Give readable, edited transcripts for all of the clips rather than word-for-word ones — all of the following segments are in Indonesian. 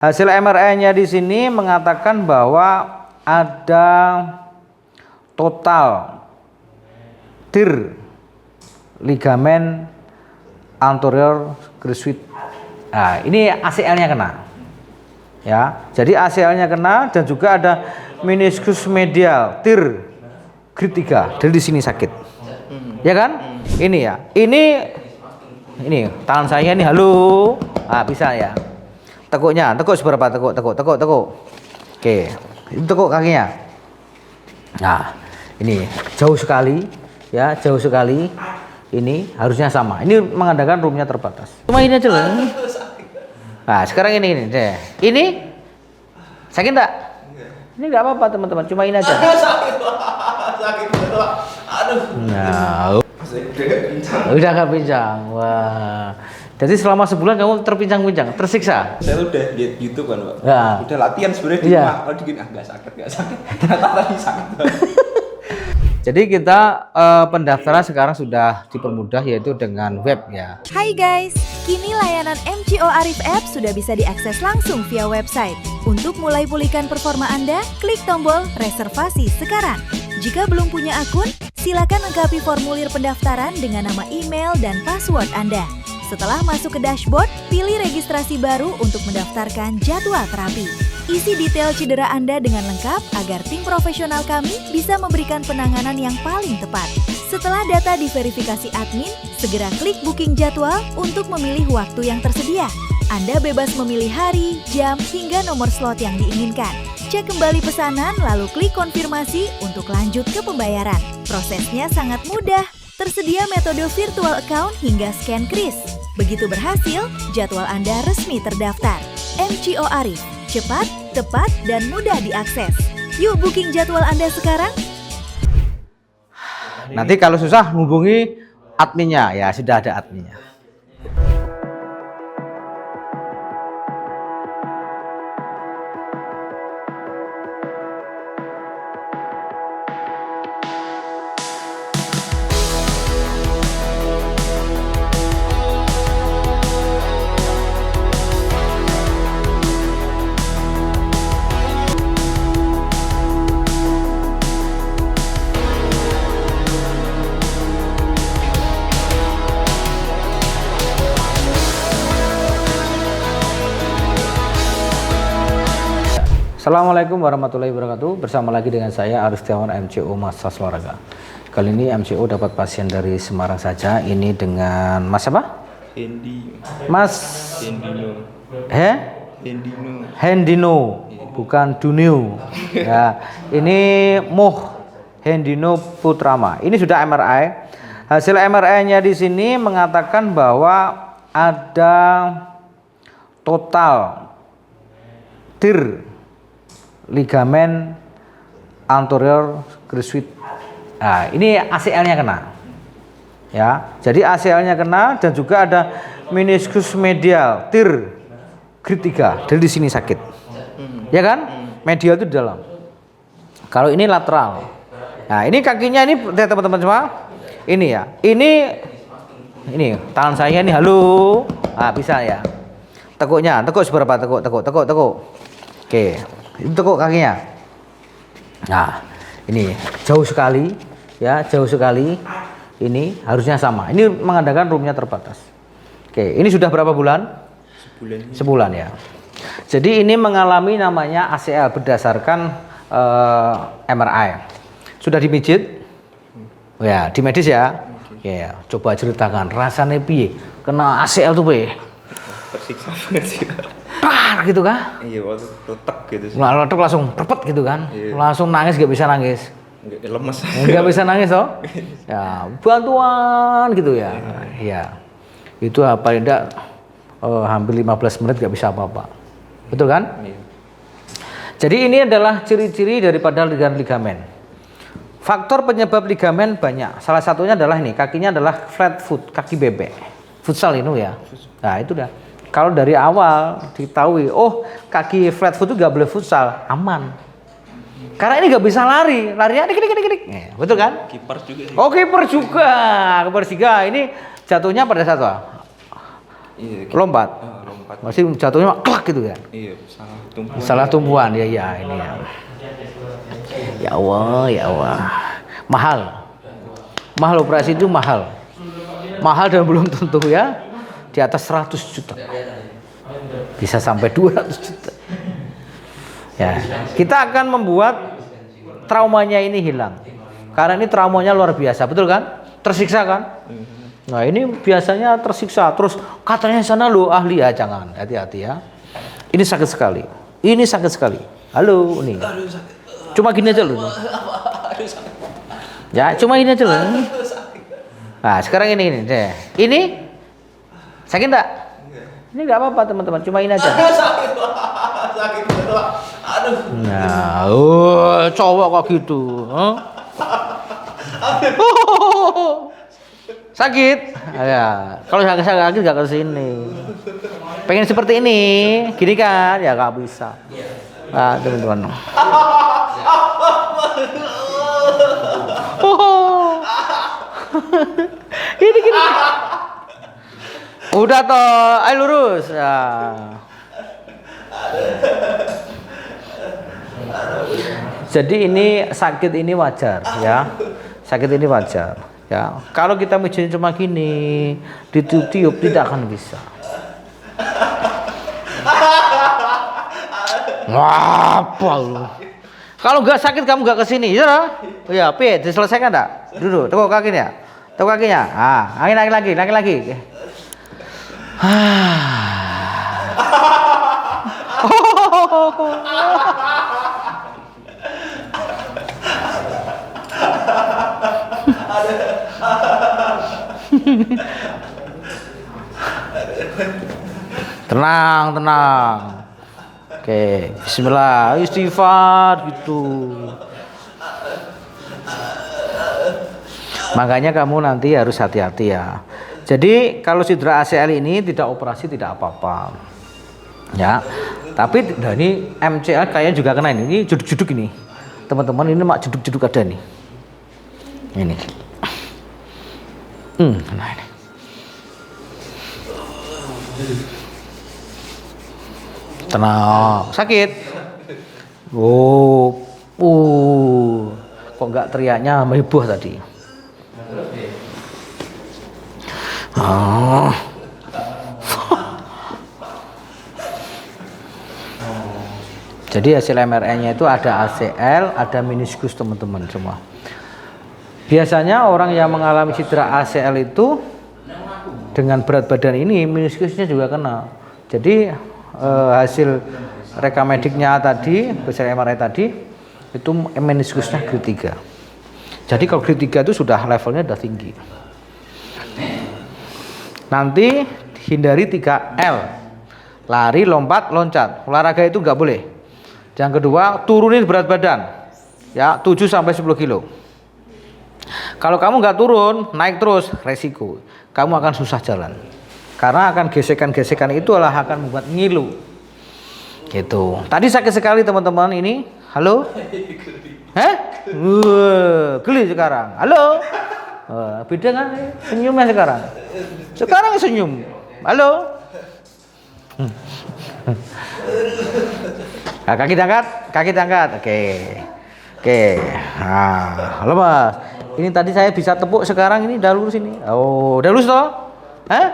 Hasil MRI-nya di sini mengatakan bahwa ada total tear ligamen anterior cruciate. Nah, ini ACL-nya kena. Ya, jadi ACL-nya kena dan juga ada meniscus medial tear grade 3. Dari di sini sakit. Ya kan? Ini ya. Ini tangan saya nih, halo. Ah, bisa ya. Tekuknya, tekuk seberapa? Tekuk. Oke, itu tekuk kakinya. Nah, ini jauh sekali, ya, jauh sekali. Ini harusnya sama. Ini mengadakan roomnya terbatas. Cuma ini aja loh. Nah, sekarang ini deh. Ini sakit enggak? Ini enggak apa-apa teman-teman. Cuma ini aja. Sakit Pak. Aduh. Nah, udah nggak pincang. Wah. Jadi selama sebulan kamu terpincang-pincang, tersiksa. Saya udah lihat YouTube kan, Pak. Ya. Udah latihan sebenarnya di Iya. rumah. Kalau dikit nggak sakit. Ternyata tadi sakit. Jadi kita pendaftaran sekarang sudah dipermudah yaitu dengan web ya. Hai guys, kini layanan MCO Arif App sudah bisa diakses langsung via website. Untuk mulai pulihkan performa Anda, klik tombol reservasi sekarang. Jika belum punya akun, silakan lengkapi formulir pendaftaran dengan nama email dan password Anda. Setelah masuk ke dashboard, pilih registrasi baru untuk mendaftarkan jadwal terapi. Isi detail cedera Anda dengan lengkap agar tim profesional kami bisa memberikan penanganan yang paling tepat. Setelah data diverifikasi admin, segera klik booking jadwal untuk memilih waktu yang tersedia. Anda bebas memilih hari, jam, hingga nomor slot yang diinginkan. Cek kembali pesanan lalu klik konfirmasi untuk lanjut ke pembayaran. Prosesnya sangat mudah. Tersedia metode virtual account hingga scan kris. Begitu berhasil, jadwal Anda resmi terdaftar. MCO Arif, cepat, tepat, dan mudah diakses. Yuk booking jadwal Anda sekarang. Nanti kalau susah hubungi adminnya, ya sudah ada adminnya. Assalamualaikum warahmatullahi wabarakatuh. Bersama lagi dengan saya Arif Setiawan, MCO Massage Olahraga. Kali ini MCO dapat pasien dari Semarang saja. Ini dengan Mas apa? Hendi. Mas Hendino. Hendino. Hendino, bukan Dunio. Ya, ini Hendino Putrama. Ini sudah MRI. Hasil MRI-nya di sini mengatakan bahwa ada total tear ligamen anterior cruciate. Nah, ini ACL-nya kena. Ya, jadi ACL-nya kena dan juga ada meniscus medial tear grade 3. Dari di sini sakit. Ya kan? Medial itu di dalam. Kalau ini lateral. Nah, ini kakinya ini teman-teman semua. Ini ya. Ini tangan saya nih, halo. Ah, bisa ya. Tekuknya, tekuk seberapa? Tekuk. Oke. Itu tekuk kakinya. Nah, ini jauh sekali, ya, jauh sekali. Ini harusnya sama. Ini mengadakan roomnya terbatas. Oke, ini sudah berapa bulan? Sebulan ya. Jadi ini mengalami namanya ACL berdasarkan MRI. Sudah dimijit? Ya, di medis ya. Ya, coba ceritakan rasanya piye? Kena ACL tuh piye? Tersiksa banget sih. Par gitu kan? Iya, waktu letek gitu sih. Nah, letek langsung perpet gitu kan? Iya. Langsung nangis, gak bisa nangis. Nggak lemes. Nggak bisa nangis toh? Ya, bantuan gitu ya. Iya. Itu paling tidak hampir 15 menit nggak bisa apa-apa. Betul kan? Iya. Jadi ini adalah ciri-ciri daripada ligamen. Faktor penyebab ligamen banyak. Salah satunya adalah ini, kakinya adalah flat foot, kaki bebek. Futsal ini ya. Nah, itu dah. Kalau dari awal diketahui, oh kaki flat foot itu nggak boleh futsal, aman. Karena ini nggak bisa lari, larinya dikit-dikit. Betul kan? Kiper juga sih. Oh, kiper juga. Kiper juga. Ini jatuhnya pada saat apa? Iya, Lompat. lompat. Masih jatuhnya klak gitu kan. Iya, salah tumpuan. Salah tumpuan ya ini ya. Ya Allah. Mahal operasi itu mahal. Mahal dan belum tentu ya di atas 100 juta. Bisa sampai 200 juta. Ya, kita akan membuat traumanya ini hilang. Karena ini traumanya luar biasa, betul kan? Tersiksa kan? Nah, ini biasanya tersiksa terus katanya sana lo ahli ya, jangan. Hati-hati ya. Ini sakit sekali. Ini sakit sekali. Halo, nih. Cuma gini aja loh. Ya, cuma ini aja loh. Nah, sekarang ini deh. Ini sakit enggak? Ini enggak apa-apa, teman-teman. Cuma ini aja. Sakit Pak. Aduh. Nah, cowok kok gitu. Sakit. Ya, kalau sakit enggak ke sini. Pengen seperti ini, gini kan? Ya enggak bisa. Nah, teman-teman. Ini gini. Udah toh, ayo lurus. Ya. Jadi ini sakit ini wajar ya. Sakit ini wajar ya. Kalau kita mijitin cuma gini, ditiup-tiup tidak akan bisa. Ngapa lu? Kalau nggak sakit kamu nggak kesini, ya? Ya, diselesaikan enggak? Duduk, tekuk kakinya. Tekuk kakinya. Ah, angin lagi. Tenang. Oke, bismillah, istighfar gitu. Makanya kamu nanti harus hati-hati ya. Jadi kalau cedera ACL ini tidak operasi tidak apa-apa. Ya. Tapi nah ini MCL kayaknya juga kena ini. Ini jeduk-jeduk ini. Teman-teman ini mak jeduk-jeduk ada nih. Ini. Nah ini. Tenang, sakit. Kok nggak teriaknya heboh tadi? Jadi hasil MRI-nya itu ada ACL, ada meniskus teman-teman semua. Biasanya orang yang mengalami cedera ACL itu dengan berat badan ini meniskusnya juga kena. Jadi hasil rekamediknya tadi, hasil MRI tadi itu meniskusnya grade 3. Jadi kalau grade 3 itu sudah levelnya sudah tinggi. Nanti hindari 3L. Lari, lompat, loncat. Olahraga itu nggak boleh. Yang kedua, turunin berat badan. Ya, 7 sampai 10 kilo. Kalau kamu nggak turun, naik terus, resiko. Kamu akan susah jalan. Karena akan gesekan-gesekan itu akan membuat ngilu. Gitu. Tadi sakit sekali teman-teman ini. Halo? Geli sekarang. Halo? Beda kan senyumnya sekarang. Sekarang senyum. Halo? Nah, kaki diangkat. Oke. Nah, halo Mas. Ini tadi saya bisa tepuk, sekarang ini udah lurus ini. Oh, udah lurus toh? Hah?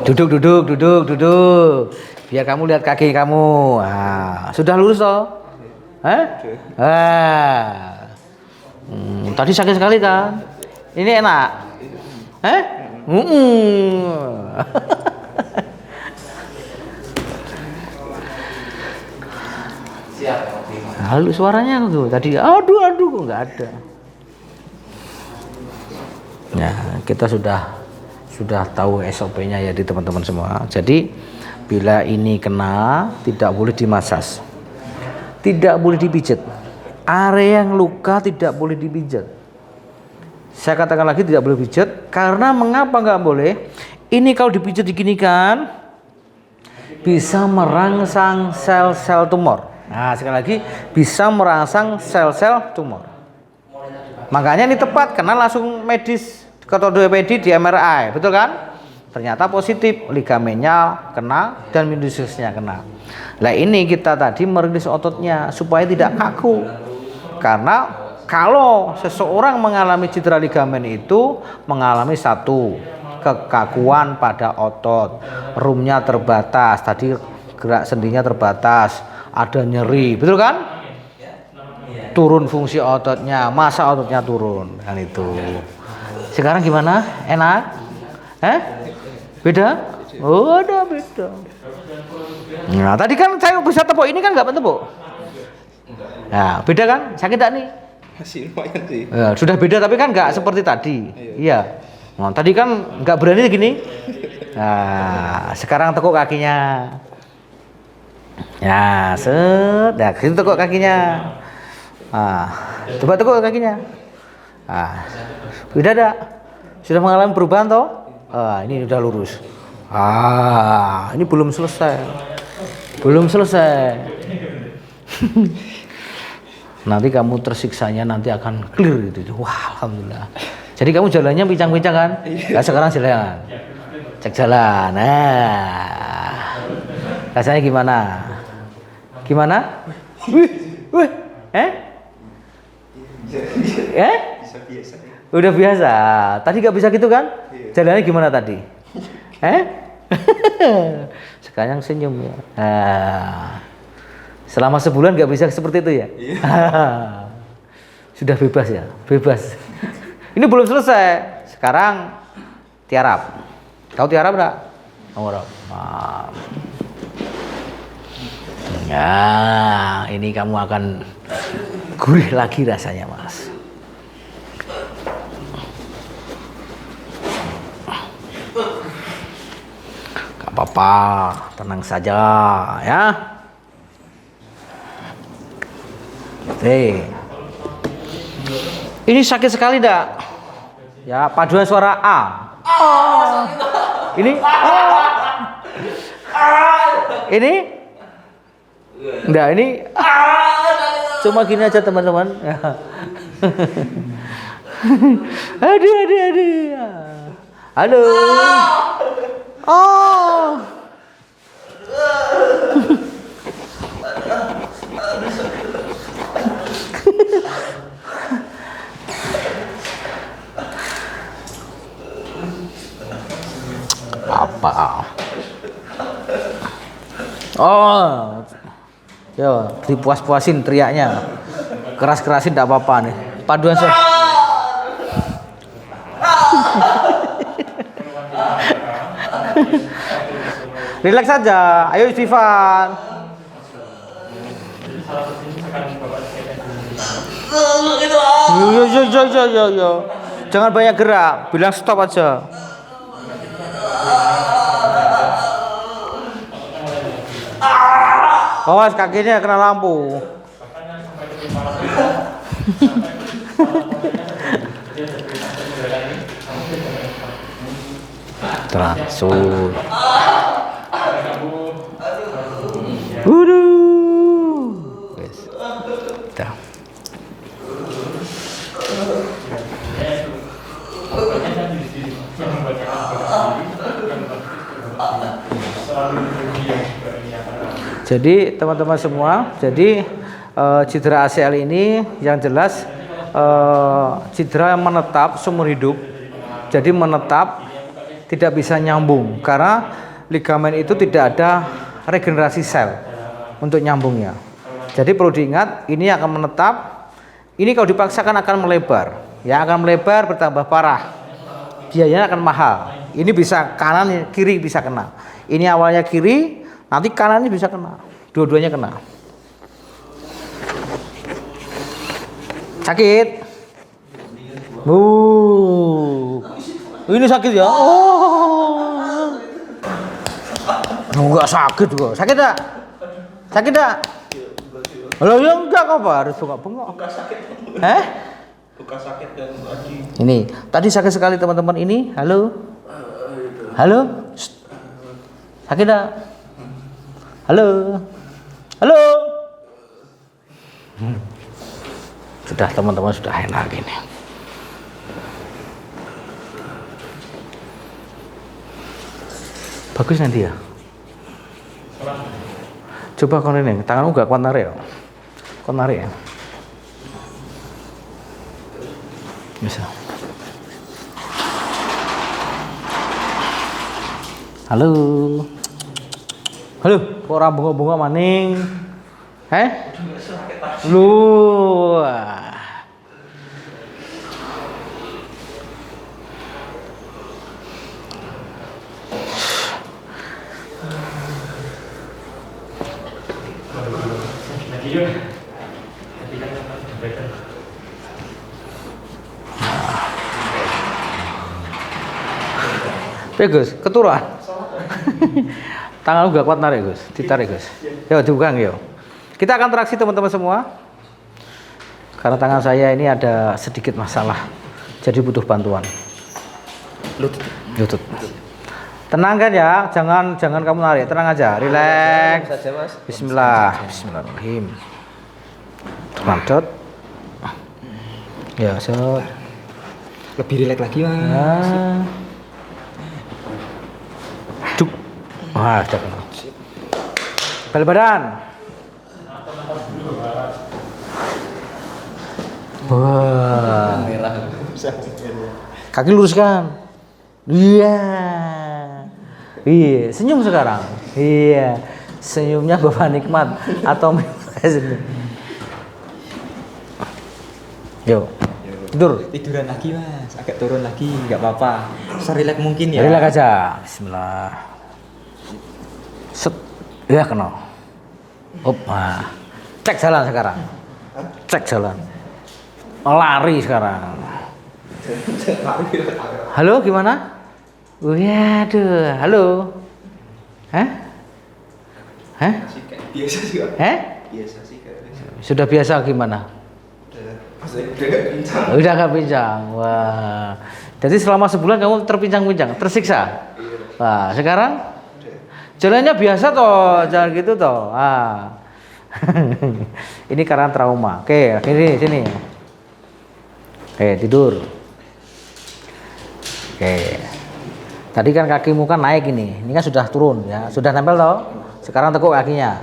Duduk. Biar kamu lihat kaki kamu. Nah, sudah lurus toh? Tadi sakit sekali kan? Ini enak. Lalu suaranya tuh tadi aduh kok nggak ada. Ya, kita sudah tahu SOP-nya ya di teman-teman semua. Jadi bila ini kena tidak boleh dimasas. Tidak boleh dipijat. Area yang luka tidak boleh dipijat. Saya katakan lagi tidak boleh pijat karena mengapa nggak boleh? Ini kalau dipijat diginikan bisa merangsang sel-sel tumor. Nah, sekali lagi bisa merangsang sel-sel tumor. Makanya ini tepat karena langsung medis ke ortopedi di MRI, betul kan? Ternyata positif, ligamennya kena dan meniskusnya kena. Nah ini kita tadi merilis ototnya supaya tidak kaku. Karena kalau seseorang mengalami cedera ligamen itu mengalami satu, kekakuan pada otot, roomnya terbatas, tadi gerak sendinya terbatas, ada nyeri, betul kan? Turun fungsi ototnya, massa ototnya turun, kan itu. Sekarang gimana? Enak? Beda? Oh, ada beda. Nah, tadi kan saya bisa tepuk ini kan nggak tepuk. Nah, beda kan? Sakit tak nih? Masih lumayan sih. Ya, sudah beda tapi kan nggak seperti tadi. Iya. Nah, tadi kan nggak berani gini. Nah, sekarang tekuk kakinya. Ya, set. Nah, gitu tekuk kakinya. Nah, coba tekuk kakinya. Nah, beda dak? Sudah mengalami perubahan toh? Ini udah lurus. Ini belum selesai. Belum selesai. Nanti kamu tersiksanya nanti akan clear gitu. Wah, alhamdulillah. Jadi kamu jalannya pincang-pincang kan? Nah, sekarang jalan. Cek jalan. Nah. Rasanya gimana? Gimana? Wih. Biasa. Udah biasa. Tadi gak bisa gitu kan? Jalannya gimana tadi? Sekarang senyum ya. Selama sebulan gak bisa seperti itu ya? Sudah bebas ya? Bebas. Ini belum selesai. Sekarang tiarap. Tahu tiarap enggak? Nah, ini kamu akan gurih lagi rasanya, Mas. Gak apa-apa, tenang saja ya. Ini sakit sekali dak? Ya, paduan suara A. Ini? Ini? Enggak, ini cuma gini aja teman-teman. Aduh. Halo. Apa? Ya, dipuas-puasin teriaknya. Keras-kerasin tidak apa-apa nih. Paduan Relax saja. Ayo Istighfar. Yo. Jangan banyak gerak. Bilang stop aja. Awas kakinya kena lampu. Transur. Wes. Dah. Jadi teman-teman semua, cedera ACL ini yang jelas cedera yang menetap seumur hidup. Jadi menetap, tidak bisa nyambung karena ligamen itu tidak ada regenerasi sel untuk nyambungnya. Jadi perlu diingat, ini akan menetap. Ini kalau dipaksakan akan melebar, ya akan melebar bertambah parah. Biayanya akan mahal. Ini bisa kanan, kiri bisa kena. Ini awalnya kiri, nanti kanannya bisa kena. Dua-duanya kena. Sakit? Ini sakit ya? Enggak sakit gua. Sakit tak? Sakit tak? Kalau yang enggak apa harus bengok-bengok. Bukan sakit. Bukan sakit dan lagi. Ini, tadi sakit sekali teman-teman ini. Halo? Halo? Shh. Sakit tak? Halo? Sudah teman-teman sudah enak ini. Bagus nanti ya. Coba kau ini, tanganmu gak kuat narik ya. Kau narik ya. Bisa. Halo. Halo, kok ora bunga-bunga maning? Lu. Gus, keturunan. Tangan gak kuat narik Gus, ditarik Gus. Yo dibuka yo. Kita akan teraksi teman-teman semua. Karena tangan saya ini ada sedikit masalah, jadi butuh bantuan. Lutut. Tenang kan ya, jangan kamu narik, tenang aja, relax. Bismillahirrahmanirrahim. Mantap. Ya, set. Lebih rileks lagi mas. Nah. Cuk. Wah, sudah kena. Balik badan. Wah. Kaki luruskan. Iya. Iya, senyum sekarang. Iya. Senyumnya Bapak nikmat atau senyum. Yuk. Tiduran lagi mas, agak turun lagi, nggak apa-apa. Serileks mungkin ya. Relax aja. Bismillah. Set. Ya kena. Hop. Nah. Cek jalan sekarang. Cek jalan. Lari sekarang. Halo, gimana? Waduh, halo. Hah? Biasa sih kak. Biasa sih kak. Sudah biasa gimana? Udah gak pincang. Wah. Jadi selama sebulan kamu terpincang-pincang, tersiksa. Wah, sekarang jalannya biasa toh, jangan gitu toh. Ini karena trauma. Oke, sini. Oke, tidur. Oke. Tadi kan kakimu kan naik ini kan sudah turun ya, sudah nempel toh. Sekarang tekuk kakinya.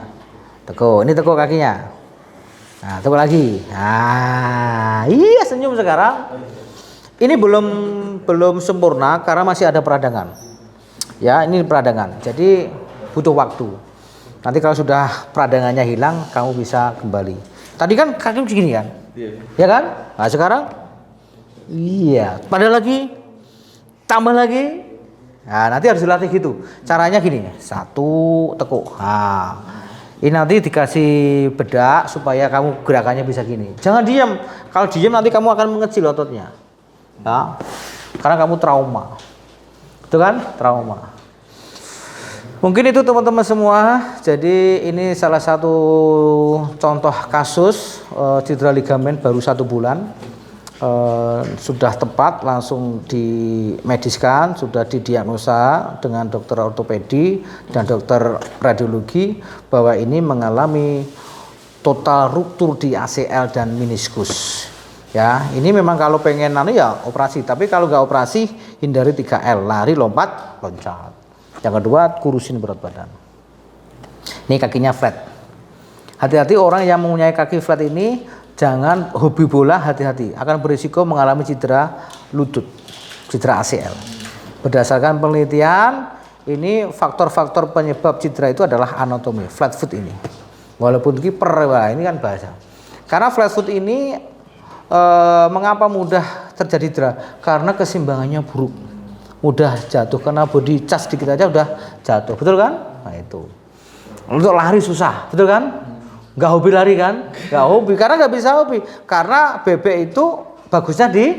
Tekuk, ini tekuk kakinya. Nah, tekuk lagi. Nah, iya senyum sekarang. Ini belum sempurna karena masih ada peradangan. Ya, ini peradangan. Jadi butuh waktu. Nanti kalau sudah peradangannya hilang, kamu bisa kembali. Tadi kan kakimu segini kan? Iya. Ya kan? Nah, sekarang iya, padahal lagi tambah lagi. Nah, nanti harus dilatih gitu. Caranya gini, satu tekuk. Nah, ini nanti dikasih bedak supaya kamu gerakannya bisa gini. Jangan diam. Kalau diam nanti kamu akan mengecil ototnya. Ya. Karena kamu trauma. Itu kan? Trauma. Mungkin itu teman-teman semua. Jadi ini salah satu contoh kasus cedera ligamen baru 1 bulan. Sudah tepat langsung dimediskan, sudah didiagnosa dengan dokter ortopedi dan dokter radiologi bahwa ini mengalami total ruptur di ACL dan meniskus. Ya, ini memang kalau pengen ya operasi, tapi kalau nggak operasi hindari 3L, lari, lompat, loncat. Yang kedua, kurusin berat badan. Ini kakinya flat. Hati-hati orang yang mempunyai kaki flat ini. Jangan hobi bola, hati-hati akan berisiko mengalami cedera lutut, cedera ACL. Berdasarkan penelitian, ini faktor-faktor penyebab cedera itu adalah anatomi, flat foot ini. Walaupun kiper, wah ini kan bahasa. Karena flat foot ini mengapa mudah terjadi cedera? Karena keseimbangannya buruk, mudah jatuh karena body cas dikit aja udah jatuh, betul kan? Nah itu. Untuk lari susah, betul kan? Nggak hobi lari kan? Nggak hobi, karena nggak bisa hobi. Karena bebek itu bagusnya di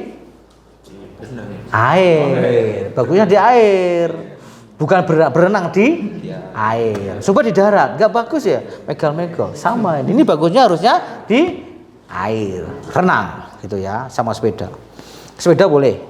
air. Bagusnya di air. Bukan berenang di air. Coba di darat, nggak bagus ya. Megal-megal, sama. Ini bagusnya harusnya di air. Renang, gitu ya, sama sepeda. Sepeda boleh.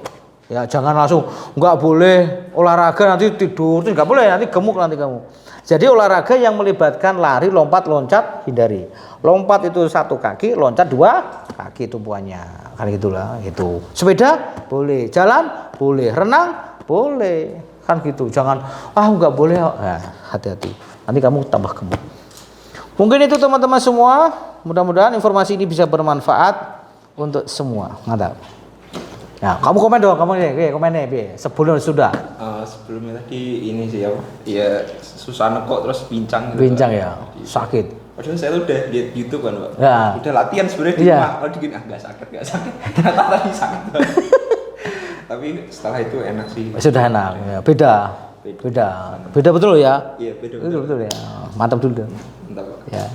Ya, jangan langsung, nggak boleh olahraga nanti tidur. Nggak boleh, nanti gemuk nanti kamu. Jadi olahraga yang melibatkan lari, lompat, loncat, hindari. Lompat itu 1 kaki, loncat 2 kaki tumpuannya. Kan gitulah, gitu. Sepeda boleh, jalan boleh, renang boleh. Kan gitu. Jangan nggak boleh. Nah, hati-hati. Nanti kamu tambah gemuk. Mungkin itu teman-teman semua. Mudah-mudahan informasi ini bisa bermanfaat untuk semua. Mantap. Nah, kamu komen dong, komen nih, sebelum sudah. Sebelumnya tadi ini sih ya, ya susah nekok terus pincang. Bincang ya, sakit. Padahal saya udah lihat YouTube kan, Pak. Ya. Udah latihan sebenarnya di Iya. rumah. Kalau digini nggak sakit. Ternyata tadi sakit banget. Tapi setelah itu enak sih. Sudah enak. Ya, beda betul ya. Iya, beda. Betul ya. Mantap dulu. Entah, Pak. Ya.